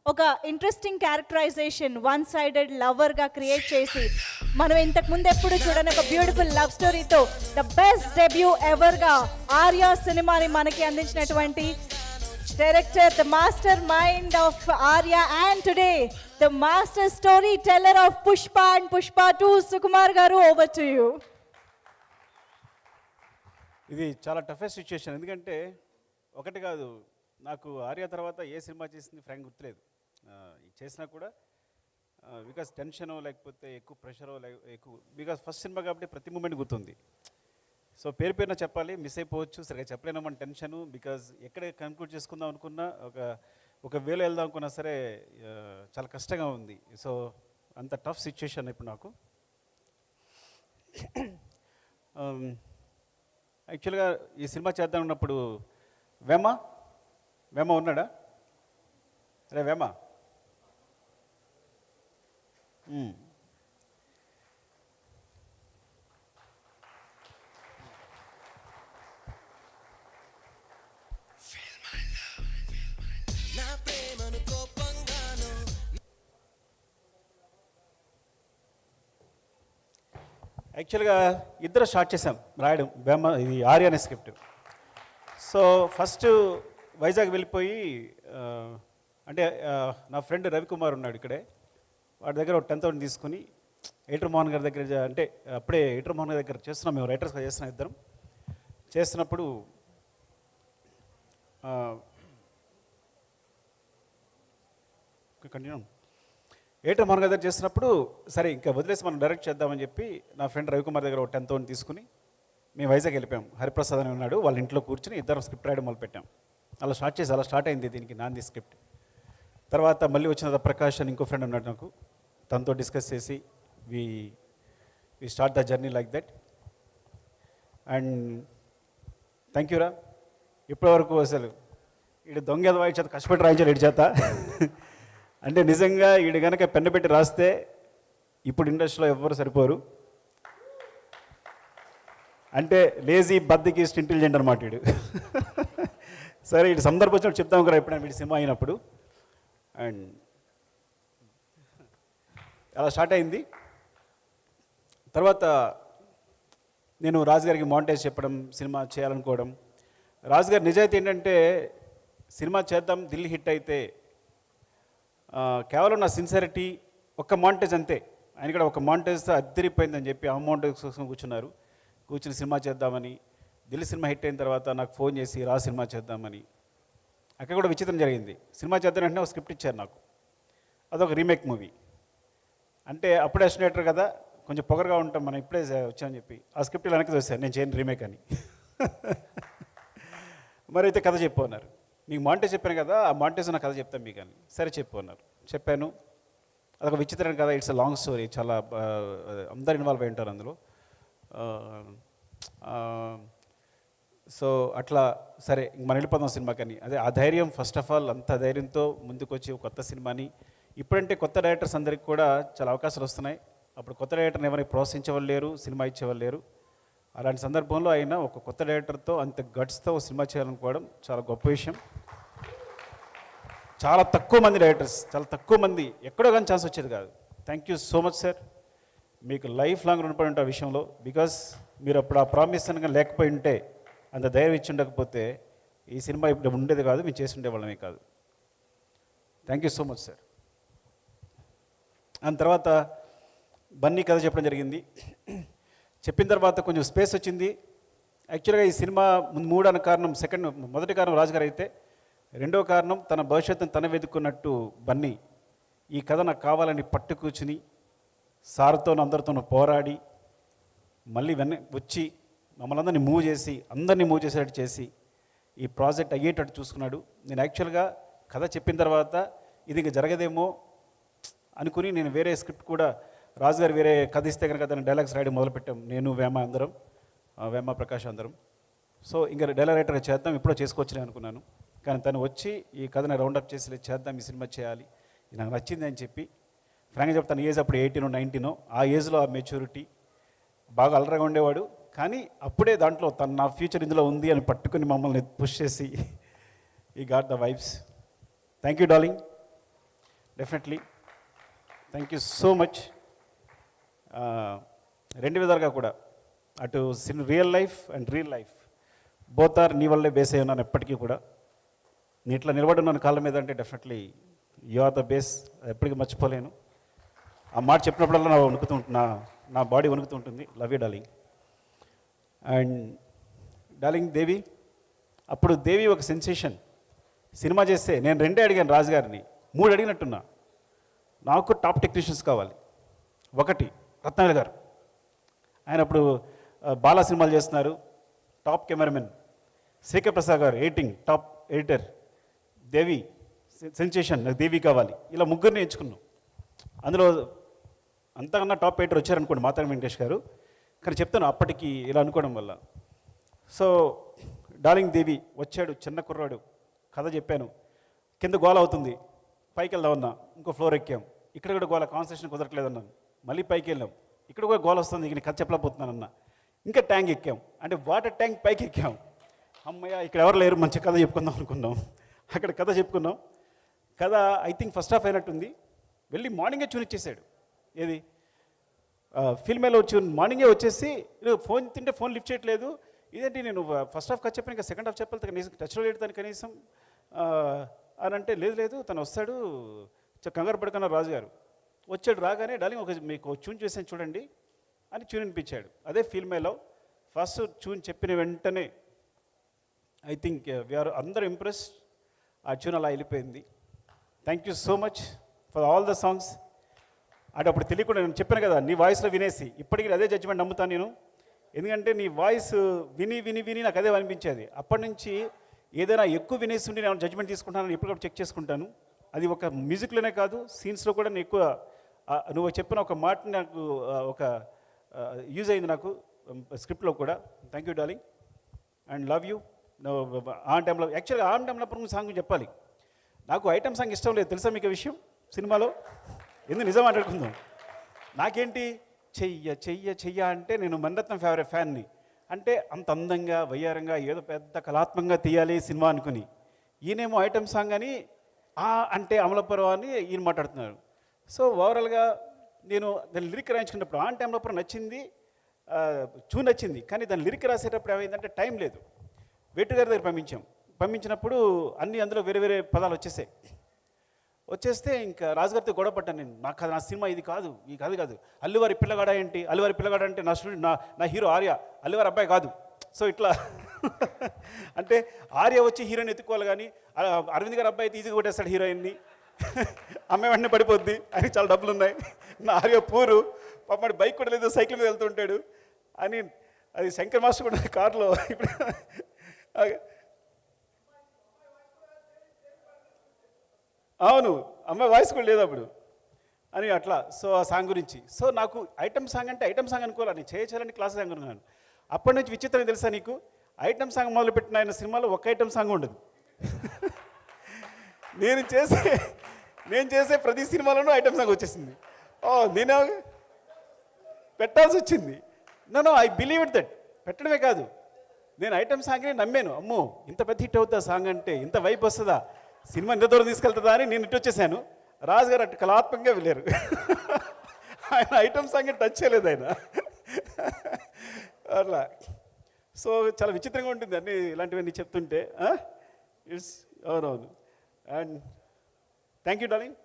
ఒక interesting characterization one sided లవర్గా create చేసి మనం ఇంతకు ముందు ఎప్పుడు చూడని ఒక బ్యూటిఫుల్ లవ్ స్టోరీతో ద బెస్ట్ డెబ్యూ ఎవర్గా ఆర్యా సినిమాని మనకి అందించినటువంటి director the master mind of Arya and today the master story teller of Pushpa and Pushpa 2 Sukumar garu, over to you. ఇది చాలా టఫెస్ట్ సిచ్యుయేషన్. ఎందుకంటే ఒకటి కాదు, నాకు ఆర్య తర్వాత ఏ సినిమా చేసింది ఫ్రాంక్ గుర్తులేదు. చేసినా కూడా బికాస్ టెన్షనో లేకపోతే ఎక్కువ ప్రెషరో ఎక్కువ, బికాస్ ఫస్ట్ సినిమా కాబట్టి ప్రతి మూమెంట్ గుర్తుంది. సో పేరున చెప్పాలి, మిస్ అయిపోవచ్చు, సరిగా చెప్పలేను మన టెన్షను. బికాజ్ ఎక్కడ కన్క్లూడ్ చేసుకుందాం అనుకున్నా, ఒక వేలో వెళ్దాం అనుకున్నా సరే చాలా కష్టంగా ఉంది. సో అంత టఫ్ సిచ్యుయేషన్ ఇప్పుడు నాకు. యాక్చువల్గా ఈ సినిమా చేద్దాం ఉన్నప్పుడు వేమ ఉన్నాడా? అరే వేమ, యాక్చువల్గా ఇద్దరు స్టార్ట్ చేసాం రాయడం వేమ, ఇది ఆర్య అనే స్క్రిప్ట్. సో ఫస్ట్ వైజాగ్ వెళ్ళిపోయి అంటే నా ఫ్రెండ్ రవికుమార్ ఉన్నాడు ఇక్కడే, వాడి దగ్గర ఒక 10,000 తీసుకుని ఎయిటర్ మోహన్ గారి దగ్గర, అంటే అప్పుడే ఎయిటర్ మోహన్ గారి దగ్గర చేస్తున్నాం, మేము రైటర్స్గా చేస్తున్నాం ఇద్దరం. చేస్తున్నప్పుడు కంటిన్యూ ఎయిటర్ మోహన్ గారి దగ్గర చేస్తున్నప్పుడు సరే ఇంకా వదిలేసి మనం డైరెక్ట్ చేద్దామని చెప్పి నా ఫ్రెండ్ రవికుమార్ దగ్గర ఒక 10,000 తీసుకుని మేము వైజాగ్ వెళ్ళిపోయాం. హరిప్రసాద్ అని ఉన్నాడు, వాళ్ళ ఇంట్లో కూర్చొని ఇద్దరం స్క్రిప్ట్ రాయడం మొదలుపెట్టాం. అలా స్టార్ట్ అయింది దీనికి నాంది స్క్రిప్ట్. తర్వాత మళ్ళీ వచ్చిన ప్రకాష్ అని ఇంకో ఫ్రెండ్ ఉన్నాడు నాకు, తనతో డిస్కస్ చేసి we start the journey like that. And thank యూరా, ఇప్పటివరకు అసలు ఈడు దొంగ ఎదవా చేత కష్టపడి రాయించాడు ఈడి చేత. అంటే నిజంగా ఈడు కనుక పెన్ను పెట్టి రాస్తే ఇప్పుడు ఇండస్ట్రీలో ఎవ్వరు సరిపోరు. అంటే లేజీ బద్దకిస్ట్ ఇంటెలిజెంట్ అనమాట వీడు. సరే ఇటు సందర్భం వచ్చినప్పుడు చెప్తాం కదా ఎప్పుడైనా వీడి సినిమా అయినప్పుడు. అండ్ అలా స్టార్ట్ అయింది. తర్వాత నేను రాజుగారికి మాంటేజ్ చెప్పడం, సినిమా చేయాలనుకోవడం. రాజుగారి నిజాయితీ ఏంటంటే సినిమా చేద్దాం, దిల్ హిట్ అయితే కేవలం నా సిన్సియారిటీ, ఒక్క మాంటేజ్ అంతే. ఆయన కూడా ఒక మాంటేజ్తో అద్దరిపోయిందని చెప్పి ఆ మాంటేజ్ కోసం కూర్చుని సినిమా చేద్దామని. దిల్ సినిమా హిట్ అయిన తర్వాత నాకు ఫోన్ చేసి రా సినిమా చేద్దామని. అక్కడ కూడా విచిత్రం జరిగింది. సినిమా చేద్దాం వెంటనే ఒక స్క్రిప్ట్ ఇచ్చారు నాకు, అదొక రీమేక్ మూవీ. అంటే అప్పుడే అసినేటర్ కదా, కొంచెం పొగరగా ఉంటాం మనం, ఇప్పుడే వచ్చామని చెప్పి ఆ స్క్రిప్ట్ వెనక్కి చూశాను, నేను చేయను రీమేక్ అని. మరి అయితే కథ చెప్పు అన్నారు. మీకు మాంటేజ్ చెప్పాను కదా, ఆ మాంటేజ్ నా కథ చెప్తాను మీకు అని. సరే చెప్పు అన్నారు. చెప్పాను. అదొక విచిత్రమైన కథ, ఇట్స్ అ లాంగ్ స్టోరీ, చాలా అందరు ఇన్వాల్వ్ అయి ఉంటారు అందులో. సో అట్లా సరే మనం వెళ్ళిపోదాం సినిమాకని. అదే ఆ ధైర్యం, ఫస్ట్ ఆఫ్ ఆల్ అంత ధైర్యంతో ముందుకు వచ్చి కొత్త సినిమాని, ఇప్పుడంటే కొత్త డైరెక్టర్స్ అందరికి కూడా చాలా అవకాశాలు వస్తున్నాయి. అప్పుడు కొత్త డైరెక్టర్ని ఎవరిని ప్రోత్సహించేవాళ్ళు లేరు, సినిమా ఇచ్చేవాళ్ళు లేరు. అలాంటి సందర్భంలో అయినా ఒక కొత్త డైరెక్టర్తో అంత గట్స్తో సినిమా చేయాలనుకోవడం చాలా గొప్ప విషయం. చాలా తక్కువ మంది డైరెక్టర్స్, చాలా తక్కువ మంది, ఎక్కడో కానీ ఛాన్స్ వచ్చేది కాదు. Thank you so much sir, మీకు లైఫ్ లాంగ్ రుణపడి ఉంటే ఆ విషయంలో. బికాస్ మీరు అప్పుడు ఆ ప్రామిస్ అనగా లేకపోయి ఉంటే, అంత ధైర్యం ఇచ్చి ఉండకపోతే ఈ సినిమా ఇప్పుడు ఉండేది కాదు, మేము చేసి ఉండేవాళ్ళమే కాదు. Thank you so much sir. దాని తర్వాత బన్నీ కథ చెప్పడం జరిగింది. చెప్పిన తర్వాత కొంచెం స్పేస్ వచ్చింది. యాక్చువల్గా ఈ సినిమా మూడన్న కారణం, మొదటి కారణం రాజుగారు అయితే, రెండో కారణం తన భవిష్యత్తును తన వెతుక్కున్నట్టు బన్నీ ఈ కథ నాకు కావాలని పట్టు కూర్చుని సార్తో అందరితో పోరాడి మళ్ళీ వచ్చి మమ్మల్ని అందరినీ మూవ్ చేసేటట్టు చేసి ఈ ప్రాజెక్ట్ అయ్యేటట్టు చూసుకున్నాడు. నేను యాక్చువల్గా కథ చెప్పిన తర్వాత ఇది ఇంకా జరగదేమో అనుకుని నేను వేరే స్క్రిప్ట్ కూడా, రాజుగారు వేరే కథ ఇస్తే కనుక దాన్ని డైలాగ్స్ రాయడం మొదలుపెట్టాం, నేను వేమ ప్రకాష్ అందరం. సో ఇంకా డైలాగ్ రైటర్గా చేద్దాం, ఎప్పుడో చేసుకోవచ్చులే అనుకున్నాను. కానీ తను వచ్చి ఈ కథని రౌండప్ చేసి చేద్దాం, ఈ సినిమా చేయాలి, ఇది నాకు నచ్చింది అని చెప్పి. ఫ్రాంక్గా చెప్తాను, ఏజ్ అప్పుడు 18, 19, ఆ ఏజ్లో ఆ మెచ్యూరిటీ, బాగా అలరగా ఉండేవాడు. కానీ అప్పుడే దాంట్లో నా ఫ్యూచర్ ఇందులో ఉంది అని పట్టుకుని మమ్మల్ని పుష్ చేసి ఈ got the vibes. Thank you darling, definitely thank you so much. రెండు విధాలుగా కూడా, అటు real life and real life both are నీ వల్లే బేస్ అయి ఉన్నాను ఎప్పటికీ కూడా. నీ ఇట్లా నిలబడి ఉన్నాను కాళ్ళ మీద అంటే definitely you are the base, ఎప్పటికీ మర్చిపోలేను. ఆ మాట చెప్పినప్పుడల్లా నా వణుకుతూ నా బాడీ వణుకుతూ ఉంటుంది. Love you darling. And darling Devi, అప్పుడు దేవి ఒక సెన్సేషన్. సినిమా చేస్తే నేను 2 అడిగాను రాజు గారిని, 3 అడిగినట్టున్నా. నాకు టాప్ టెక్నీషియన్స్ కావాలి. 1 రత్నాకర్ గారు, ఆయన అప్పుడు బాలా సినిమాలు చేస్తున్నారు, టాప్ కెమెరామెన్. శేఖర్ ప్రసాద్ గారు ఎడిటింగ్, టాప్ ఎడిటర్. దేవి సెన్సేషన్, నాకు దేవి కావాలి. ఇలా 3 ఎంచుకున్నాం. అందులో అంతకన్నా టాప్ ఎడిటర్ వచ్చారనుకోండి మాతారి వెంకటేష్ గారు. కానీ చెప్తాను అప్పటికి ఇలా అనుకోవడం వల్ల. సో డార్లింగ్ దేవి వచ్చాడు, చిన్న కుర్రాడు. కథ చెప్పాను, కింద గోల అవుతుంది, పైకి వెళ్దామన్నా, ఇంకో ఫ్లోర్ ఎక్కాం. ఇక్కడ కూడా గోల, కాన్సన్ట్రేషన్ కుదరట్లేదన్నాను. మళ్ళీ పైకి వెళ్ళాం, ఇక్కడ కూడా గోల వస్తుంది, ఇక కథ చెప్పలేకపోతున్నానన్నా. ఇంకా ట్యాంక్ ఎక్కాం, అంటే వాటర్ ట్యాంక్ పైకి ఎక్కాం. అమ్మయ్య ఇక్కడ ఎవరు లేరు, మంచి కథ చెప్పుకుందాం అనుకున్నాం. అక్కడ కథ చెప్పుకున్నాం. కథ ఐ థింక్ ఫస్ట్ హాఫ్ అయినట్టుంది. వెళ్ళి మార్నింగే ట్యూన్ ఇచ్చేసాడు. ఏది ఫిల్మేలో మార్నింగే వచ్చేసి ఫోన్ తింటే ఫోన్ లిఫ్ట్ చేయట్లేదు. ఇదేంటి, నేను ఫస్ట్ హాఫ్ కథ చెప్పిన ఇంకా సెకండ్ హాఫ్ చెప్పాలి, కనీసం టచ్లో లేడు తను కనీసం అని అంటే, లేదు తను వస్తాడు, కంగారు పడుకున్నారు రాజు గారు. వచ్చాడు, రాగానే డార్లింగ్ మీకు ట్యూన్ చేసాను చూడండి అని ట్యూన్ వినిపించాడు. అదే ఫిల్మేలో ఫస్ట్ ట్యూన్ చెప్పిన వెంటనే ఐ థింక్ వీఆర్ అందరూ ఇంప్రెస్. ఆ ట్యూన్ అలా వెళ్ళిపోయింది. Thank you so much for all the songs. అంటే అప్పుడు తెలియకుండా నేను చెప్పాను కదా, నీ వాయిస్లో వినేసి ఇప్పటికీ అదే జడ్జిమెంట్ నమ్ముతాను నేను. ఎందుకంటే నీ వాయిస్ విని విని విని నాకు అదే అనిపించేది. అప్పటి నుంచి ఏదైనా ఎక్కువ వినేసి ఉండి నేను జడ్జిమెంట్ తీసుకుంటానని ఎప్పటికప్పుడు చెక్ చేసుకుంటాను. అది ఒక మ్యూజిక్లోనే కాదు, సీన్స్లో కూడా నేను ఎక్కువ నువ్వు చెప్పిన ఒక మాట నాకు ఒక యూజ్ అయింది నాకు స్క్రిప్ట్లో కూడా. Thank you darling and love you. ఆ టైంలో యాక్చువల్గా ఆ టైంలో సాంగ్ చెప్పాలి. నాకు ఐటమ్ సాంగ్ ఇష్టం లేదు, తెలుసా మీకు విషయం సినిమాలో? ఎందుకు నిజం మాట్లాడుకుందాం. నాకేంటి చెయ్య చెయ్య చెయ్య అంటే నేను మణిరత్నం ఫేవరెట్ ఫ్యాన్ని. అంటే అంత అందంగా వయ్యారంగా ఏదో పెద్ద కళాత్మకంగా తీయాలి సినిమా అనుకుని, ఈయనేమో ఐటమ్ సాంగ్ అని అంటే అమలపురం అని ఈయన మాట్లాడుతున్నారు. సో ఓవరాల్గా నేను దాని లిరిక్ రాయించుకున్నప్పుడు ఆ టైంలో నచ్చింది, చూన్ నచ్చింది. కానీ దాని లిరిక్ రాసేటప్పుడు ఏమైందంటే టైం లేదు. వేటు గారి దగ్గర పంపించినప్పుడు అన్నీ అందులో వేరే వేరే పదాలు వచ్చేస్తే ఇంకా రాజుగారితో గొడవ పడ్డాను నేను. నా సినిమా ఇది కాదు, ఈ కథ కాదు. అల్లువారి పిల్లగాడ ఏంటి, అల్లువారి పిల్లగాడ అంటే నా స్టూడెంట్, నా హీరో ఆర్య, అల్లువారి అబ్బాయి కాదు. సో ఇట్లా అంటే ఆర్య వచ్చి హీరోయిన్ ఎత్తుకోవాలి, కానీ అరవింద్ గారి అబ్బాయి అయితే ఈజీగా కొట్టేస్తాడు హీరోయిన్ని. అమ్మాయి వెంటనే పడిపోద్ది, ఆయనకి చాలా డబ్బులు ఉన్నాయి. నా ఆర్య పూరు పాప బైక్ కూడా లేదు, సైకిల్ మీద వెళ్తుంటాడు అని. అది శంకర్ మాస్టర్ కూడా కారులో ఇప్పుడు అవును, అమ్మాయి వాయిస్ కూడా లేదు అప్పుడు అని అట్లా. సో ఆ సాంగ్ గురించి. సో నాకు ఐటమ్ సాంగ్ అంటే ఐటమ్ సాంగ్ అనుకోవాలి, చేయాలని క్లాస్ సాంగ్ అనుకున్నాను. అప్పటి నుంచి విచిత్రం తెలుసా నీకు, ఐటమ్ సాంగ్ మొదలుపెట్టిన ఆయన సినిమాలో ఒక ఐటమ్ సాంగ్ ఉండదు. నేను చేసే ప్రతి సినిమాలోనూ ఐటమ్ సాంగ్ వచ్చేసింది. నేను పెట్టాల్సి వచ్చింది. No I believe it that. పెట్టడమే కాదు, నేను ఐటమ్ సాంగ్ని నమ్మాను. అమ్మో ఇంత పెద్ద హిట్ అవుతుందా సాంగ్ అంటే, ఇంత వైపు వస్తుందా, సినిమా ఇంత దూరం తీసుకెళ్తుందా అని నేను ఇటు వచ్చేసాను. రాజు గారు అటు కళాత్మకంగా వెళ్ళారు. ఆయన ఐటమ్ సాంగ్ టచ్ చేయలేదు ఆయన అట్లా. సో చాలా విచిత్రంగా ఉంటుంది అన్నీ ఇలాంటివన్నీ చెప్తుంటే. ఇట్స్ అవునవును. And thank you darling.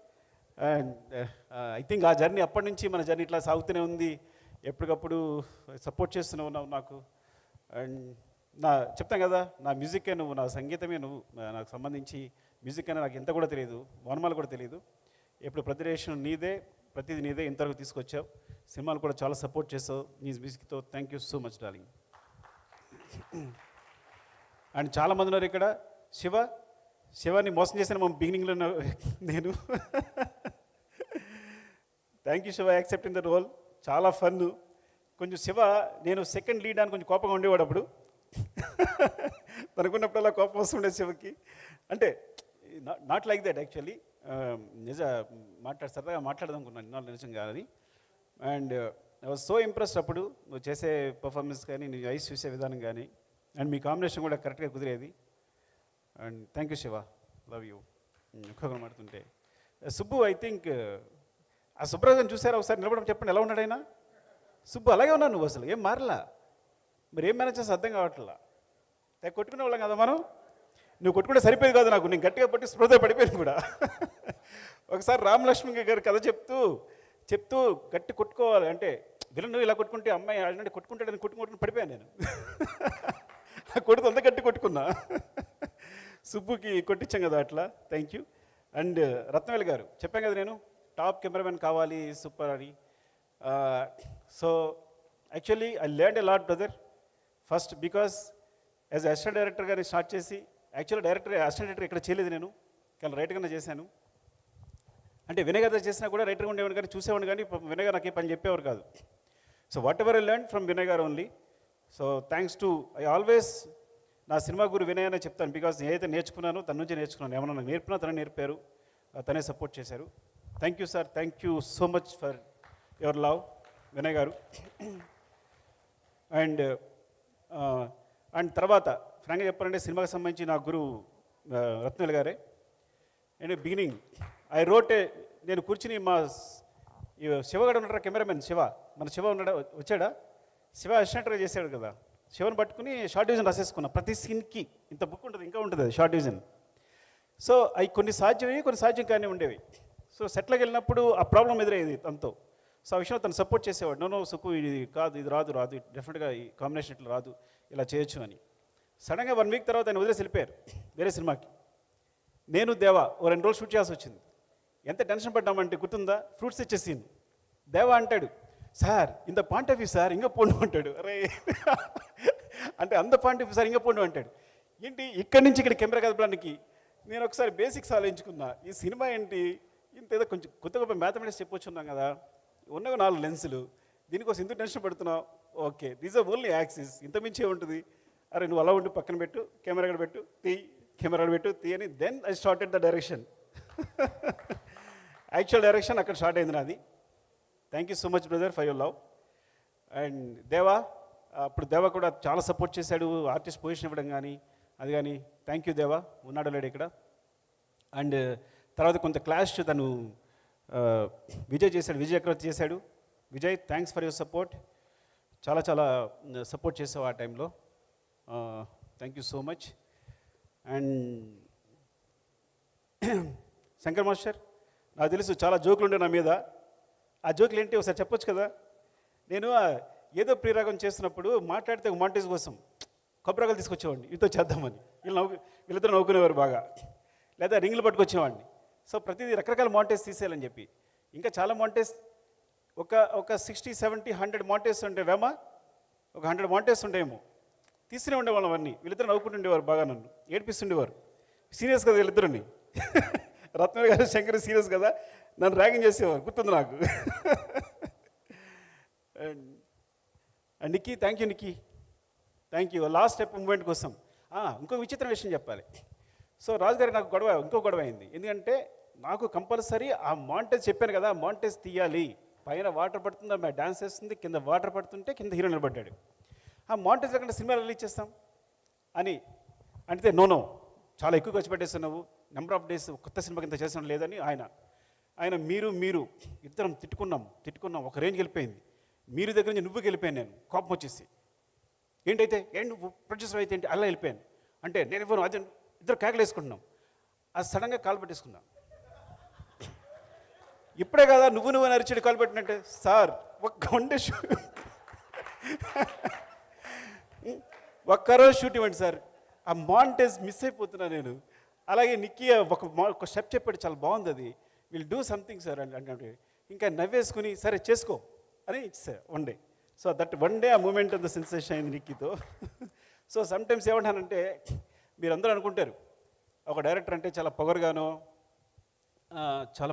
And I think ఆ జర్నీ అప్పటి నుంచి మన జర్నీ ఇట్లా సాగుతూనే ఉంది. ఎప్పటికప్పుడు సపోర్ట్ చేస్తూనే ఉన్నావు నాకు. అండ్ చెప్తాను కదా, నా మ్యూజిక్కే నువ్వు, నా సంగీతమే నువ్వు. నాకు సంబంధించి మ్యూజిక్ అనేది నాకు ఎంత కూడా తెలియదు, వర్ణమాలు కూడా తెలియదు. ఎప్పుడు ప్రతిరేషన్ నీదే, ప్రతిదీ నీదే ఇంతవరకు తీసుకొచ్చావు. సినిమాలు కూడా చాలా సపోర్ట్ చేసావు నీ మ్యూజిక్తో. Thank you so much darling. And చాలామంది ఉన్నారు ఇక్కడ. శివాని మోసం చేశాను మా బిగినింగ్లో నేను. Thank you Shiva, accepting the role. చాలా ఫన్. కొంచెం శివ నేను సెకండ్ లీడ్ అని కొంచెం కోపంగా ఉండేవాడు అప్పుడు. తనుకున్నప్పుడల్లా కోపం వస్తుండే శివకి. అంటే నాట్ లైక్ దట్ యాక్చువల్లీ. సరదాగా మాట్లాడదాం అనుకున్నాను ఇన్నాళ్ళు నిజంగా అది. And I was so impressed అప్పుడు నువ్వు చేసే పర్ఫార్మెన్స్ కానీ, నీ ఐస్ చూసే విధానం కానీ, అండ్ మీ కాంబినేషన్ కూడా కరెక్ట్గా కుదిరేది. And thank you Shiva, love you. ఒక్కొక్కరు మాడుతుంటే సుబ్బు ఐ థింక్ ఆ సుబ్రాజన్ చూసారా ఒకసారి నిలబడడం చెప్పండి, ఎలా ఉన్నాడు ఆయన? సుబ్బు అలాగే ఉన్నాను, నువ్వు అసలు ఏం మారలా. మరి ఏం మేనేజ్ చేస్తే అర్థం కావట్లా. తెగ కొట్టుకునే వాళ్ళం కదా మనం. నువ్వు కొట్టుకుంటే సరిపోయేది కాదు నాకు, నేను గట్టిగా పట్టి స్పృహ పడిపోయాను కూడా. ఒకసారి రామలక్ష్మి గారి కథ చెప్తూ గట్టి కొట్టుకోవాలి అంటే విలన్ ఇలా కొట్టుకుంటే అమ్మాయి అంటే కొట్టుకుంటాడని కొట్టుకుంటూ పడిపోయాను నేను. ఆ కొడుకు అంత గట్టి కొట్టుకున్నా. సుబ్బుకి కొట్టించాం కదా అట్లా. Thank you. అండ్ రత్నవేల్ గారు చెప్పాను కదా నేను టాప్ కెమెరామెన్ కావాలి సూపర్ అని. So actually I learned a lot brother. First because as assistant director గారిని స్టార్ట్ చేసి యాక్చువల్లీ అసిస్టెంట్ డైరెక్టర్ ఇక్కడ చేయలేదు నేను, కానీ రైటర్గానే చేశాను. అంటే వినయ్ గారు చేసినా కూడా రైటర్గా ఉండేవాడు కానీ చూసేవాడు కానీ వినయ్ గారు నాకు ఏ పని చెప్పేవారు కాదు. So whatever I learn from Vinay garu only. So thanks to I always నా సినిమా గురు వినయ్ అనే చెప్తాను. బికాస్ ఏదైతే నేర్చుకున్నానో తన నుంచి నేర్చుకున్నాను. ఏమన్నా నాకు నేర్పినా తనే నేర్పారు, తనే సపోర్ట్ చేశారు. Thank you sir, thank you so much for your love Vinay గారు. అండ్ తర్వాత ఫ్రాంక్గా చెప్పాలంటే సినిమాకి సంబంధించి నా గురువు రత్నవేల్ గారే. అండ్ బిగినింగ్ ఐ రోట్ నేను కూర్చుని మా శివగాడు ఉన్నాడు కెమెరామెన్ శివ, మన శివ ఉన్నాడా వచ్చాడా? శివ అసిస్టెంట్గా చేశాడు కదా, శివను పట్టుకుని షార్ట్ డివిజన్ రాసేసుకున్నా. ప్రతి సీన్కి ఇంత బుక్ ఉంటుంది, ఇంకా ఉంటుంది అది షార్ట్ డివిజన్. సో అవి కొన్ని సాధ్యమయ్యి కొన్ని సాధ్యం కానీ ఉండేవి. సో సెట్లోకి వెళ్ళినప్పుడు ఆ ప్రాబ్లం ఎదురయ్యేది తనతో. సో ఆ విషయంలో తను సపోర్ట్ చేసేవాడు. నో సుకు ఇది కాదు, ఇది రాదు డెఫినెట్గా ఈ కాంబినేషన్ ఇట్లా రాదు, ఇలా చేయొచ్చు అని. సడన్గా 1 వీక్ తర్వాత ఆయన వదిలేసి వెళ్ళిపోయారు వేరే సినిమాకి. నేను దేవా ఓ 2 రోజులు షూట్ చేయాల్సి వచ్చింది. ఎంత టెన్షన్ పడ్డామంటే గుర్తుందా, ఫ్రూట్స్ ఇచ్చే సీన్. దేవా అంటాడు, సార్ ఇంత పాయింట్ ఆఫ్ వ్యూ సార్ ఇంకా పోండు అంటాడు. అరే అంటే అంత పాయింట్ ఆఫ్ వ్యూ సార్ ఇంకా పోండు అంటాడు. ఏంటి ఇక్కడి నుంచి ఇక్కడ కెమెరా కదపడానికి నేను ఒకసారి బేసిక్స్ ఆలోచించుకున్నా. ఈ సినిమా ఏంటి ఇంత ఏదో కొంచెం కొత్త గొప్ప మ్యాథమెటిక్స్ చెప్పొచ్చున్నాం కదా, ఉన్నవి 4 లెన్సులు, దీనికోసం ఇంత టెన్షన్ పడుతున్నావు. Okay these are only axis, ఇంత మించే ఉంటుంది. అరే నువ్వు అలా ఉండి పక్కన పెట్టు, కెమెరా కూడా పెట్టు, కెమెరా పెట్టు అని. Then I started the direction. Actual direction అక్కడ స్టార్ట్ అయింది నాది. Thank you so much brother for your love. And Deva, అప్పుడు దేవా కూడా చాలా సపోర్ట్ చేశాడు, ఆర్టిస్ట్ పొజిషన్ ఇవ్వడం కానీ అది కానీ. థ్యాంక్ యూ దేవా, ఉన్నాడు లేడు ఇక్కడ. అండ్ తర్వాత కొంత క్లాష్ తను విజయ్ చేశాడు, విజయ్ చక్రవర్తి చేశాడు. Vijay thanks for your support, చాలా చాలా సపోర్ట్ చేసావు ఆ టైంలో. Thank you so much. And Shankar master, నాకు తెలుసు చాలా జోకులు ఉండే నా మీద. ఆ జోకులు ఏంటి ఒకసారి చెప్పొచ్చు కదా. నేను ఏదో ప్రియరాగం చేస్తున్నప్పుడు మాట్లాడితే ఒక మాంటేజ్ కోసం కొబ్బరికాయలు తీసుకొచ్చేవాడిని, వీటితో చేద్దామని. వీళ్ళిద్దరు నవ్వుకునేవారు బాగా. లేదా రింగులు పట్టుకొచ్చేవాడిని. సో ప్రతిదీ రకరకాల మాంటేజ్ తీసేయాలని చెప్పి. ఇంకా చాలా మాంటేజ్ ఒక 60, 70, 100 మాంటేజ్ ఉంటే వేమా, ఒక 100 మాంటేజ్ ఉంటాయేమో. తీస్తూనే ఉండేవాళ్ళం అవన్నీ. వీళ్ళిద్దరు నవ్వుకుంటుండేవారు బాగా, నన్ను ఏడిపిస్తుండేవారు. సీరియస్ కదా వీళ్ళిద్దరిని. రత్నవేల్ గారు శంకర్ సీరియస్ కదా, నన్ను ర్యాగింగ్ చేసేవారు, గుర్తుంది నాకు. And Nikki, thank you Nikki, thank you. Last step moment కోసం ఇంకో విచిత్ర విషయం చెప్పాలి. సో రాజుగారి నాకు ఇంకో గొడవ అయింది. ఎందుకంటే నాకు కంపల్సరీ ఆ మాంటేజ్ చెప్పాను కదా, మాంటేజ్ తీయాలి. పైన వాటర్ పడుతుంది, ఆమె డాన్స్ చేస్తుంది, కింద వాటర్ పడుతుంటే కింద హీరో నిలబడ్డాడు. ఆ మాంటేజ్ లేకుండా సినిమా రిలీజ్ చేస్తాం అని అంటే నో చాలా ఎక్కువ ఖర్చు పెట్టేస్తున్నావు, నెంబర్ ఆఫ్ డేస్ కొత్త సినిమాకి ఇంత చేసిన లేదని ఆయన మీరు ఇద్దరం తిట్టుకున్నాం ఒక రేంజ్కి వెళ్ళిపోయింది. మీరు దగ్గర నుంచి నువ్వుకి వెళ్ళిపోయాను నేను, కోపం వచ్చేసి. ఏంటైతే నువ్వు ప్రొడ్యూసర్ అయితే ఏంటి అలా వెళ్ళిపోయాను అంటే నేను ఇవ్వను, అది ఇద్దరు కేకలు వేసుకుంటున్నాం. అది సడన్గా కాలు పెట్టేసుకున్నాం. ఇప్పుడే కదా నువ్వు నరిచేడు కాలు పెట్టినట్టే. సార్ ఒక్కరోజు షూట్ ఇవ్వండి సార్, ఆ మాంటేజ్ మిస్ అయిపోతున్నా నేను. అలాగే నిక్కీ ఒక స్టెప్ చెప్పాడు, చాలా బాగుంది, అది విల్ డూ సంథింగ్ సార్ అంటే ఇంకా నవ్వేసుకుని సరే చేసుకో అని ఇచ్చేసారు 1 డే. సో దట్ 1 డే ఆ మూమెంట్ అంత సెన్సేషన్ అయింది నిక్కీతో. సో సమ్టైమ్స్ ఏమంటానంటే మీరందరూ అనుకుంటారు ఒక డైరెక్టర్ అంటే చాలా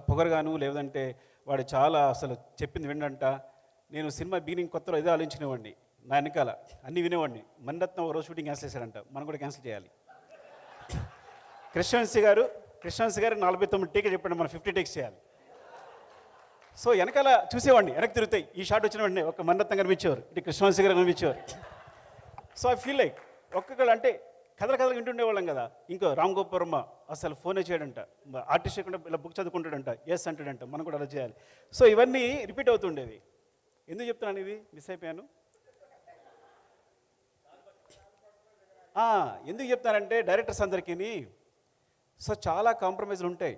పొగరుగాను లేదంటే వాడు చాలా అసలు చెప్పింది వినంట. నేను సినిమా బిగినింగ్ కొత్తలో ఇదే ఆలోచించినవాడిని, నా వెనకాల అన్నీ వినేవాడిని. మణిరత్నం ఒక రోజు షూటింగ్ క్యాన్సిల్ చేశాడంట, మనం కూడా క్యాన్సిల్ చేయాలి. కృష్ణవంశీ గారు 49 టేక్ చెప్పండి, మనం 50 టేక్స్ చేయాలి. సో వెనకాల చూసేవాడిని, వెనక్కి తిరుగుతాయి, ఈ షాట్ వచ్చిన వెంటనే ఒక మణిరత్నం కనిపించేవారు, ఇటు కృష్ణవంశీ గారు కనిపించేవారు. సో ఐ ఫీల్ లైక్ ఒక్కొక్కరు అంటే కథలు వింటుండేవాళ్ళం కదా. ఇంకో రామ్ గోపాల్ వర్మ అసలు ఫోనే చేయడంట, ఆర్టిస్ట్ చేయకుండా ఇలా బుక్ చదువుకుంటాడంట, ఎస్ అంటాడంట, మనం కూడా అలా చేయాలి. సో ఇవన్నీ రిపీట్ అవుతుండేవి. ఎందుకు చెప్తున్నాను ఇది, మిస్ అయిపోయాను. ఎందుకు చెప్తానంటే డైరెక్టర్స్ అందరికీ సో చాలా కాంప్రమైజ్లు ఉంటాయి.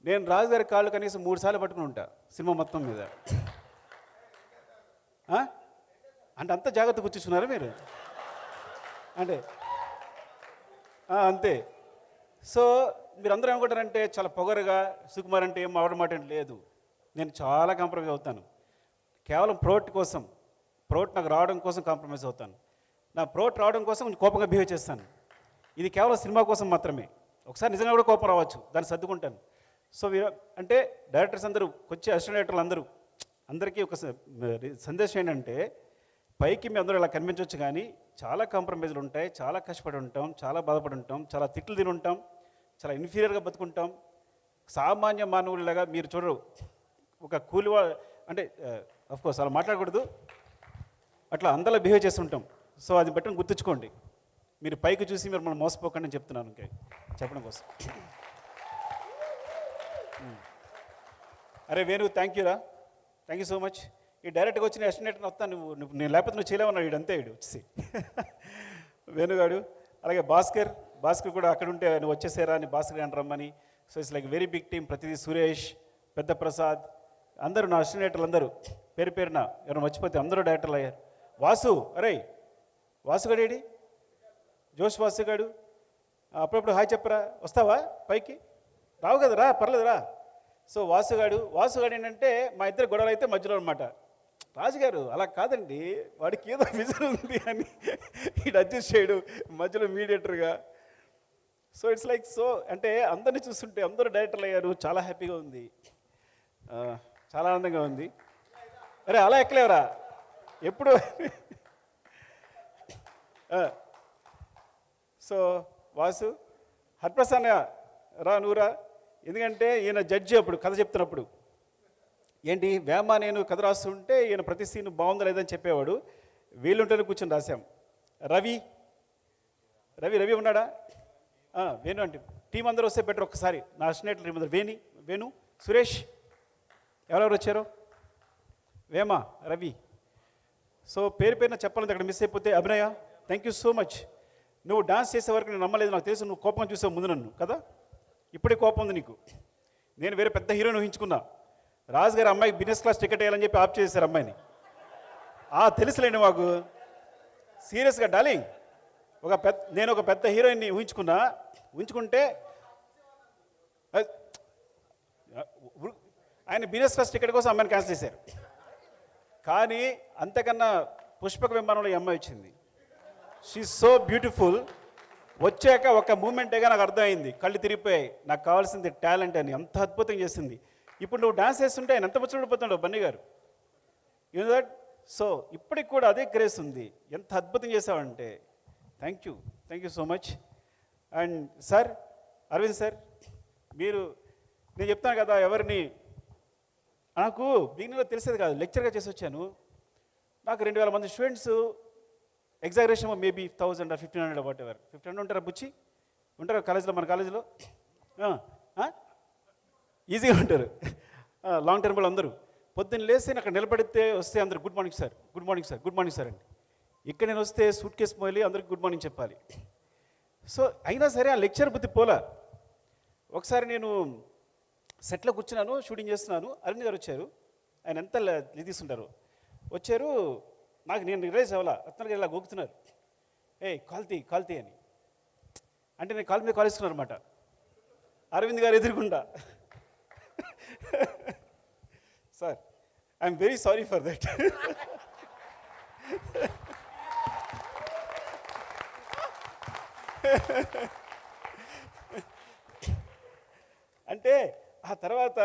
నేను రాజు గారి కాళ్ళు కనీసం 3 సార్లు పట్టుకుని ఉంటా సినిమా మొత్తం మీద. అంటే అంత జాగ్రత్త కూర్చున్నారా మీరు అంటే అంతే. సో మీరు అందరూ ఏమనుకుంటారంటే చాలా పొగరుగా సుకుమార్ అంటే ఏం అవడం మాట లేదు. నేను చాలా కాంప్రమైజ్ అవుతాను. కేవలం ప్రోట్ కోసం, ప్రోట్ నాకు రావడం కోసం కాంప్రమైజ్ అవుతాను. నా ప్రోట్ రావడం కోసం కొంచెం కోపంగా బిహేవ్ చేస్తాను. ఇది కేవలం సినిమా కోసం మాత్రమే. ఒకసారి నిజంగా కూడా కోపం రావచ్చు, దాన్ని సర్దుకుంటాను. సో అంటే డైరెక్టర్స్ అందరూ వచ్చే అసిస్టెంట్ డైరెక్టర్లు అందరికీ ఒక సందేశం ఏంటంటే, పైకి మేము అందరూ ఇలా కనిపించవచ్చు కానీ చాలా కాంప్రమైజ్లు ఉంటాయి, చాలా కష్టపడి ఉంటాం, చాలా బాధపడి ఉంటాం, చాలా తిట్లు తిని ఉంటాం, చాలా ఇన్ఫీరియర్గా బతుకుంటాం. సామాన్య మానవుడిలాగా మీరు చూడరు. ఒక అంటే అఫ్కోర్స్ అలా మాట్లాడకూడదు, అట్లా అందరిలా బిహేవ్ చేస్తుంటాం. సో అది బట్టి గుర్తుంచుకోండి. మీరు పైకి చూసి మీరు మనం మోసపోకండి అని చెప్తున్నాను ఇంకా చెప్పడం కోసం. అరే వేణు, థ్యాంక్ యూరా, థ్యాంక్ యూ సో మచ్. ఈ డైరెక్ట్గా వచ్చిన ఎస్టిమేట్ని వస్తాను, నేను లేకపోతే నువ్వు చేయలేమన్నాడు. వీడంతే వీడు వచ్చేసి వేణుగాడు. అలాగే భాస్కర్ కూడా అక్కడ ఉంటే నువ్వు వచ్చేసారా అని భాస్కర్ అని రమ్మని. So it's like very big team. ప్రతిదీ సురేష్, పెద్ద ప్రసాద్, అందరూ నా అసిస్టెంట్లు అందరూ పేరున ఎవరైనా మర్చిపోతే అందరూ డైరెక్టర్లు అయ్యారు. వాసు, అరే వాసుగాడేడి, జోష్ వాసుగాడు, అప్పుడప్పుడు హాయ్ చెప్పరా, వస్తావా పైకి? రావు కదా, రా, పర్లేదు రా. సో వాసుగాడు ఏంటంటే మా ఇద్దరు గొడవలు అయితే మధ్యలో అనమాట. రాజుగారు అలా కాదండి, వాడికి ఏదో విజన్ ఉంది అని ఈడు అడ్జస్ట్ చేయడు మధ్యలో మీడియేటర్గా. సో ఇట్స్ లైక్ సో అంటే అందరినీ చూస్తుంటే అందరూ డైరెక్టర్లు అయ్యారు, చాలా హ్యాపీగా ఉంది, చాలా ఆనందంగా ఉంది. అరే అలా ఎక్కలేవరా ఎప్పుడు. సో వాసు, హర్ప్రసాద్ రా నువ్వురా. ఎందుకంటే ఈయన జడ్జి అప్పుడు కథ చెప్తున్నప్పుడు ఏంటి వేమ నేను కథ రాస్తుంటే ఈయన ప్రతి సీన్ బాగుందా లేదని చెప్పేవాడు. వీళ్ళుంటేనే కూర్చొని రాశాం. రవి ఉన్నాడా? వేణు అంటే టీం అందరూ వస్తే బెటర్. ఒక్కసారి నా అసిస్టెంట్ టీం అందరూ వేణు, సురేష్, ఎవరెవరు వచ్చారో, వేమ, రవి. సో పేరున చెప్పాలంటే అక్కడ మిస్ అయిపోతే అభినయ, థ్యాంక్ యూ సో మచ్. నువ్వు డాన్స్ చేసే వరకు నేను నమ్మలేదు, నాకు తెలుసు నువ్వు కోపంగా చూసావు ముందు నన్ను కదా, ఇప్పుడే కోపం ఉంది నీకు. నేను వేరే పెద్ద హీరోని ఊహించుకున్నా. రాజు గారు అమ్మాయికి బిజినెస్ క్లాస్ టికెట్ వేయాలని చెప్పి ఆప్ చేశారు అమ్మాయిని. తెలుసులేండి మాకు. సీరియస్గా డార్లింగ్, నేను ఒక పెద్ద హీరోయిన్ని ఊహించుకుంటే ఆయన బిజినెస్ క్లాస్ టికెట్ కోసం అమ్మాయిని క్యాన్సిల్ చేశారు. కానీ అంతకన్నా పుష్పక విమానంలో ఈ అమ్మాయి వచ్చింది. She so beautiful. వచ్చాక ఒక మూమెంటేగా నాకు అర్థమైంది, కళ్ళు తిరిగిపోయాయి. నాకు కావాల్సింది టాలెంట్ అని, అంత అద్భుతం చేసింది. ఇప్పుడు నువ్వు డాన్స్ చేస్తుంటే ఆయన ఎంత ముచ్చడిపోతున్నాడు బన్నీ గారు, యూ నో దట్. సో ఇప్పటికి కూడా అదే గ్రేస్ ఉంది. ఎంత అద్భుతం చేసావంటే thank you so much. And sir, Aravind sir, నేను చెప్తాను కదా, నాకు బిగినింగ్లో తెలిసేది కాదు, లెక్చర్గా చేసి వచ్చాను. నాకు 2000 మంది students, exaggeration maybe 1000 or 1500 what ever. 1500 ఉంటారా బుచ్చి? ఉంటారా కాలేజీలో? మన కాలేజీలో ఈజీగా ఉంటారు. లాంగ్ టర్మ్లో అందరూ పొద్దున్న లేస్తే అక్కడ నిలబడితే వస్తే అందరు good morning sir, good morning sir, good morning sir అండి. ఇక్కడ నేను వస్తే సూట్ కేసు మోయాలి, అందరికి గుడ్ మార్నింగ్ చెప్పాలి. సో అయినా సరే ఆ లెక్చర్ బుద్ధి పోలా. ఒకసారి నేను సెట్లో కూర్చున్నాను, షూటింగ్ చేస్తున్నాను. అరవింద్ గారు వచ్చారు. ఆయన ఎంత తీసుకుంటారు, వచ్చారు. నేను రిలైజ్ అవ్వాలా, రత్న గారు ఇలా గోకుతున్నారు, కాల్తీ అని. అంటే నేను కాలు మీద కాలేసుకున్నాను అనమాట. అరవింద్ గారు ఎదురుకుండా, sir I'm very sorry for that. అంటే ఆ తర్వాత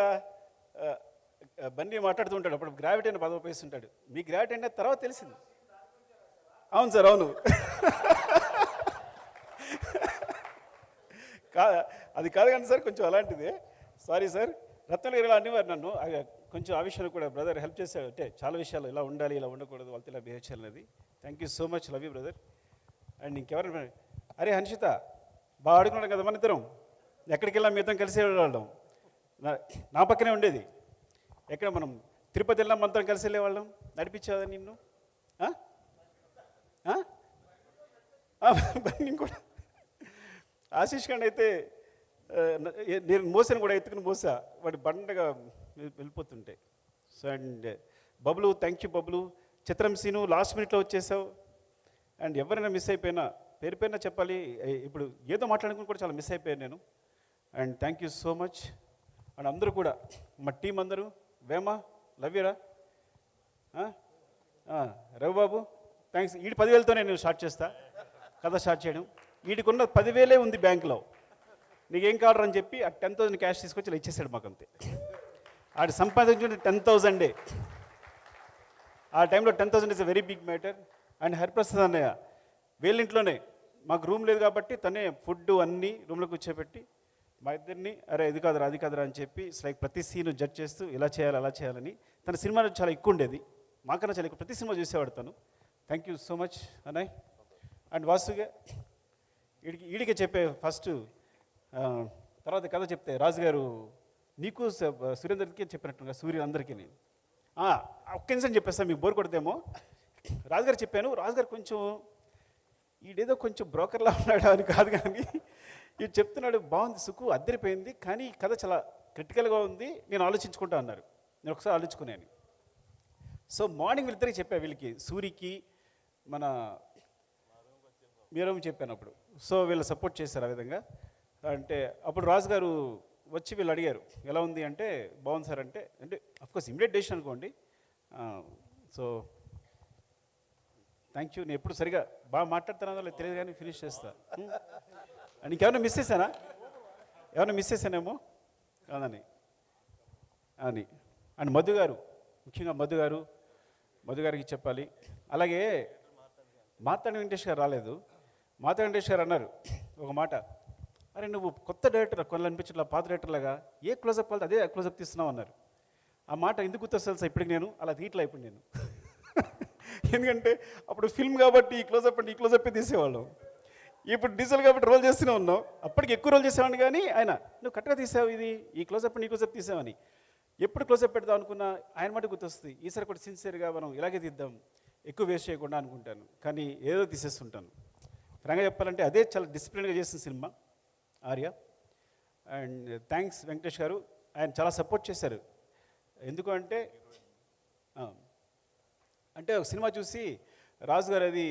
బన్నీ మాట్లాడుతూ ఉంటాడు, అప్పుడు గ్రావిటీ అని పదవి ఉపయోగిస్తుంటాడు. మీ గ్రావిటీ అంటే తర్వాత తెలిసింది. అవును సార్, అవును. అది కాదు కానీ సార్, కొంచెం అలాంటిదే. Sorry sir. రత్న గారు ఇలా అనేవారు నన్ను, కొంచెం ఆ విషయంలో కూడా బ్రదర్ హెల్ప్ చేశాడు. అంటే చాలా విషయాలు ఇలా ఉండాలి, ఇలా ఉండకూడదు, వాళ్ళతో ఇలా బిహేవ్ చేయాలనేది. Thank you so much, love you brother. And ఇంకెవరైనా అరే హన్షిత బాగా ఆడుకున్నాడు కదా మన ఇద్దరం, ఎక్కడికి వెళ్ళాం మీ ఇద్దరం కలిసి వెళ్ళేవాళ్ళం, నా పక్కనే ఉండేది. ఎక్కడ మనం తిరుపతి వెళ్ళాం మనతో కలిసి వెళ్ళేవాళ్ళం, నడిపించేదా నిన్ను? నేను కూడా ఆశీష్ ఖండ్ అయితే నేను మోసాను కూడా, ఎత్తుకుని మోసా వాడి బండగా వెళ్ళిపోతుంటే. So and Bablu, thank you Bablu. చిత్రం సీను లాస్ట్ మినిట్లో వచ్చేసావు. అండ్ ఎవరైనా మిస్ అయిపోయినా పేరు పేరున చెప్పాలి, ఇప్పుడు ఏదో మాట్లాడుకుని కూడా చాలా మిస్ అయిపోయాను నేను. And thank you so much. And అందరూ కూడా మా టీం అందరూ, వేమ లవ్యరా, రవిబాబు థ్యాంక్స్. వీడి 10,000తో నేను స్టార్ట్ చేస్తా కథ స్టార్ట్ చేయడం. వీడికున్న 10,000 ఉంది బ్యాంకులో, నీకేం కావాలని చెప్పి ఆ 10,000 క్యాష్ తీసుకొచ్చి ఇలా ఇచ్చేసాడు మాకు అంతే. ఆడు సంపాదించుకుంటే 10,000. ఆ టైంలో 10,000 is a very big matter. And Hariprasad అన్నయ్య వీళ్ళింట్లోనే, మాకు రూమ్ లేదు కాబట్టి తనే ఫుడ్ అన్నీ రూమ్లో కూర్చోబెట్టి మా ఇద్దరిని అరే ఇది కాదురా అది కాదురా అని చెప్పి లైక్ ప్రతి సీను జడ్జ్ చేస్తూ ఇలా చేయాలి అలా చేయాలని. తన సినిమాలో చాలా ఎక్కువ ఉండేది, మాకన్నా చాలా ఎక్కువ, ప్రతి సినిమా చూసేవాడు తను. థ్యాంక్ యూ సో మచ్ అన్నయ్య. అండ్ వాసుగా ఈడికే చెప్పే ఫస్ట్, తర్వాత కథ చెప్తే రాజుగారు నీకు సురేందర్కి చెప్పినట్టుగా సూర్యుడు అందరికీ నేను ఒక్క నిమిషం చెప్పేస్తాను, మీకు బోర్ కొడితేమో. రాజుగారు చెప్పాను, రాజుగారు కొంచెం ఈడేదో కొంచెం బ్రోకర్లా ఉన్నాడు అని కాదు, కానీ ఇది చెప్తున్నాడు బాగుంది సుకు అద్దరిపోయింది, కానీ కథ చాలా క్రిటికల్గా ఉంది, నేను ఆలోచించుకుంటా అన్నారు. నేను ఒకసారి ఆలోచించుకున్నాను. సో మార్నింగ్ వీళ్ళిద్దరికి చెప్పా, వీళ్ళకి సూరికి మన మీరేమో చెప్పాను అప్పుడు. సో వీళ్ళు సపోర్ట్ చేశారు ఆ విధంగా. అంటే అప్పుడు రాజుగారు వచ్చి వీళ్ళు అడిగారు ఎలా ఉంది అంటే బాగుంది సార్ అంటే, అఫ్కోర్స్ ఇమీడియట్ డెసిషన్ అనుకోండి. So thank you. నేను ఎప్పుడు సరిగా బాగా మాట్లాడుతున్నానో లేదు తెలియదు కానీ ఫినిష్ చేస్తా. నీకేమైనా మిస్ చేశానా? ఏమైనా మిస్ చేశానేమో కాదని అని. అండ్ మధు గారు, ముఖ్యంగా మధు గారికి చెప్పాలి. అలాగే మాతాడి వెంకటేష్ గారు రాలేదు. మాతాడి వెంకటేష్ గారు అన్నారు ఒక మాట, అరే నువ్వు కొత్త డైరెక్టర్ కొన్ని అనిపించట్లా, పాత డైరెక్టర్లాగా ఏ క్లోజప్ వాళ్ళతో అదే క్లోజప్ తీస్తున్నావు అన్నారు. ఆ మాట ఎందుకు గుర్తొస్తుంది సార్ ఇప్పటికి, నేను అలా తీయట్లా ఇప్పుడు నేను. ఎందుకంటే అప్పుడు ఫిల్మ్ కాబట్టి ఈ క్లోజప్ అంటే ఈ క్లోజప్పే తీసేవాళ్ళం, ఇప్పుడు డీజిల్ కాబట్టి రోల్ చేస్తూనే ఉన్నాం. అప్పటికి ఎక్కువ రోల్ చేసేవాడిని, కానీ ఆయన నువ్వు కరెక్ట్గా తీసావు, ఇది ఈ క్లోజప్ ఈ క్లోజప్ తీసావని ఎప్పుడు క్లోజప్ పెడదాం అనుకున్నా ఆయన మాట గుర్తొస్తుంది. ఈసారి కూడా సిన్సియర్గా మనం ఇలాగే తీద్దాం, ఎక్కువ వేస్ట్ చేయకుండా అనుకుంటాను, కానీ ఏదో తీసేస్తుంటాను. ఫ్రాంక్గా చెప్పాలంటే అదే చాలా డిసిప్లిన్గా చేసిన cinema Arya. And thanks Venkatesh గారు, ఆయన చాలా సపోర్ట్ చేశారు. ఎందుకు అంటే ఒక సినిమా చూసి రాజు గారు అది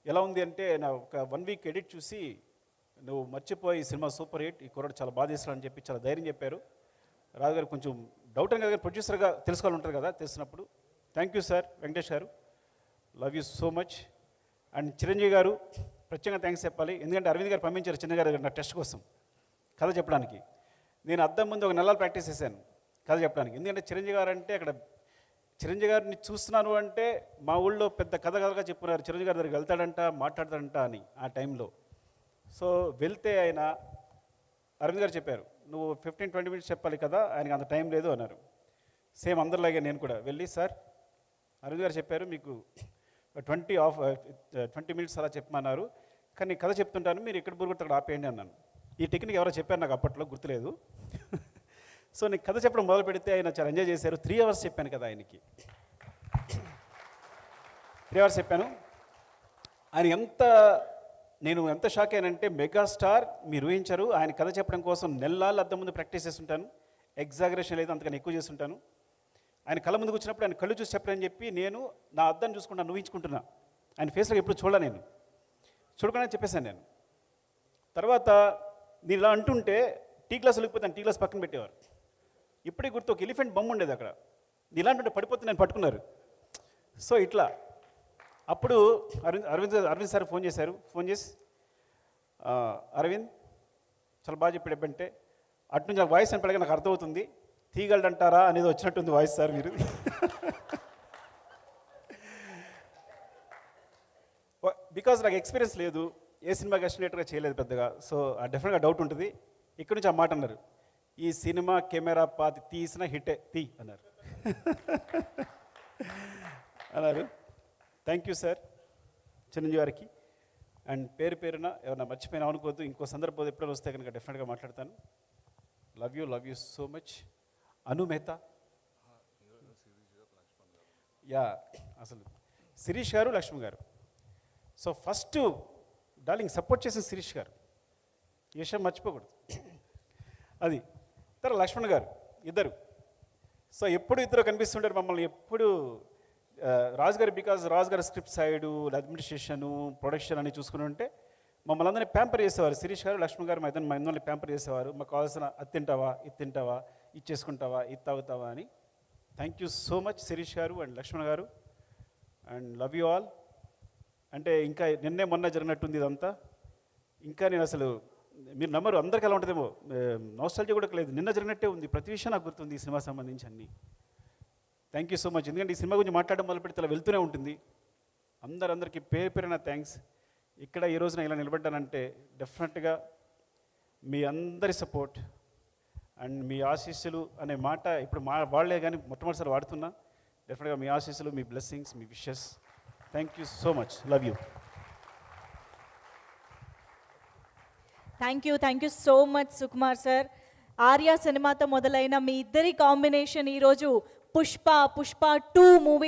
ఎలా ఉంది అంటే, నా ఒక 1 వీక్ ఎడిట్ చూసి నువ్వు మర్చిపోయి సినిమా సూపర్ హిట్, ఈ కుర్రాడు చాలా బాధ చేస్తాడని చెప్పి చాలా ధైర్యం చెప్పారు. రాజు గారు కొంచెం డౌట్ అని కదా, ప్రొడ్యూసర్గా తెలుసుకోవాలి ఉంటుంది కదా, తెలిసినప్పుడు. థ్యాంక్ యూ సార్ వెంకటేష్ గారు, love you so much. And Chiranjeevi గారు ప్రత్యేకంగా థ్యాంక్స్ చెప్పాలి, ఎందుకంటే అరవింద్ గారు పంపించారు చిన్న గారు నా టెస్ట్ కోసం కథ చెప్పడానికి. నేను అద్దం ముందు ఒక నెలలు ప్రాక్టీస్ చేశాను కథ చెప్పడానికి, ఎందుకంటే చిరంజీవి గారు అంటే అక్కడ చిరంజీవి గారిని చూస్తున్నాను అంటే మా ఊళ్ళో పెద్ద కథగా చెప్పున్నారు, చిరంజీవి గారి దగ్గరికి వెళ్తాడంట మాట్లాడతాడంట అని ఆ టైంలో. సో వెళ్తే ఆయన అరవింద్ గారు చెప్పారు నువ్వు 15-20 మినిట్స్ చెప్పాలి కదా, ఆయనకి అంత టైం లేదు అన్నారు. సేమ్ అందరిలాగే నేను కూడా వెళ్ళి సార్ అరవింద్ గారు చెప్పారు మీకు 20 మినిట్స్ అలా చెప్పమన్నారు, కానీ కథ చెప్తుంటాను మీరు ఎక్కడ బురుగుతాడు అక్కడ ఆపేయండి అన్నాను. ఈ టెక్నిక్ ఎవరో చెప్పారు నాకు అప్పట్లో గుర్తులేదు. సో నేను కథ చెప్పడం మొదలు పెడితే ఆయన చాలా ఎంజాయ్ చేశారు. 3 అవర్స్ చెప్పాను కదా ఆయనకి, 3 అవర్స్ చెప్పాను. నేను ఎంత షాక్ అయ్యానంటే, మెగాస్టార్ మీరు ఊహించారు, ఆయన కథ చెప్పడం కోసం నెలలు అద్దం ముందు ప్రాక్టీస్ చేస్తుంటాను, ఎగ్జాగరేషన్ లేదు అంతకన్నా ఎక్కువ చేస్తుంటాను. ఆయన కళ్ళ ముందుకు వచ్చినప్పుడు ఆయన కళ్ళు చూసి చెప్పడని చెప్పి నేను నా అద్దం చూసుకుంటాను, ఊహించుకుంటున్నా. ఆయన ఫేస్లో ఎప్పుడు చూడలే, నేను చూడకుండా చెప్పేశాను. నేను తర్వాత నేను ఇలా అంటుంటే టీ గ్లాస్ వెళ్ళిపోతాను, టీ గ్లాస్ పక్కన పెట్టేవారు. ఇప్పటికి గుర్తు ఒక ఎలిఫెంట్ బొమ్మ ఉండేది అక్కడ, ఇలా అంటుంటే పడిపోతే నేను పట్టుకున్నారు. సో ఇట్లా అప్పుడు అరవింద్ సార్ ఫోన్ చేసి అరవింద్ చాలా బాగా చెప్పాడు అంటే, అటు నుంచి నాకు వాయిస్ అని నాకు అర్థమవుతుంది, తీగలడంటారా అనేది వచ్చినట్టుంది వాయిస్ సార్ మీరు. బికాజ్ నాకు ఎక్స్పీరియన్స్ లేదు, ఏ సినిమాకి అసినేటర్గా చేయలేదు పెద్దగా. సో డెఫినెట్గా డౌట్ ఉంటుంది. ఇక్కడ నుంచి ఆ మాట అన్నారు, ఈ సినిమా కెమెరా పాతి తీసిన హిట్టే తీ అన్నారు. థ్యాంక్ యూ సార్ చిరంజీవి గారికి. అండ్ పేరు పేరున ఏమైనా మర్చిపోయినా అనుకోవద్దు, ఇంకో సందర్భం ఎప్పుడైనా వస్తే కనుక డెఫినెట్గా మాట్లాడతాను. Love you so much. Anu Mehta, yeah, అసలు శిరీష్ గారు, లక్ష్మి గారు. సో ఫస్ట్ డార్లింగ్ సపోర్ట్ చేసిన శిరీష్ గారు, ఈ విషయం మర్చిపోకూడదు. అది తర్వాత లక్ష్మణ్ గారు, ఇద్దరు. సో ఎప్పుడు ఇద్దరు కనిపిస్తుంటారు మమ్మల్ని, ఎప్పుడు రాజు గారు, బికాజ్ రాజు గారు స్క్రిప్ట్ సైడు, అడ్మినిస్ట్రేషను, ప్రొడక్షన్ అని చూసుకుని ఉంటే మమ్మల్ని అందరినీ ప్యాంపర్ చేసేవారు. శిరీష్ గారు, లక్ష్మణ్ గారు మా ఇద్దరిని ప్యాంపర్ చేసేవారు. మాకు కావాల్సిన అది తింటావా, ఇది తింటావా, ఇది చేసుకుంటావా, ఇది తాగుతావా అని. Thank you so much Shirish గారు అండ్ లక్ష్మణ్ గారు, అండ్ లవ్ యూ ఆల్. అంటే ఇంకా నిన్నే మొన్న జరిగినట్టుంది ఇదంతా. ఇంకా నేను అసలు మీరు నమ్మరు, అందరికీ ఎలా ఉంటుందేమో, నోస్టాలజీ కూడా లేదు, నిన్న జరిగినట్టే ఉంది. ప్రతి విషయం నాకు గుర్తుంది ఈ సినిమా సంబంధించి అన్నీ. Thank you so much. ఎందుకంటే ఈ సినిమా గురించి మాట్లాడడం మొదలు పెడితే అలా వెళ్తూనే ఉంటుంది. అందరికీ పేరు పేరున థ్యాంక్స్. ఇక్కడ ఈ రోజున ఇలా నిలబడ్డానంటే డెఫినెట్గా మీ అందరి సపోర్ట్ అండ్ మీ ఆశీస్సులు అనే మాట ఇప్పుడు వాళ్లే కానీ మొట్టమొదటిసారి వాడుతున్నా. డెఫినెట్గా మీ ఆశీస్సులు, మీ బ్లెస్సింగ్స్, మీ wishes. Thank you so much. Love you. Thank you so much Sukumar sir. Arya సినిమాతో మొదలైన మీ ఇద్దరి కాంబినేషన్ ఈరోజు పుష్ప 2 మూవీ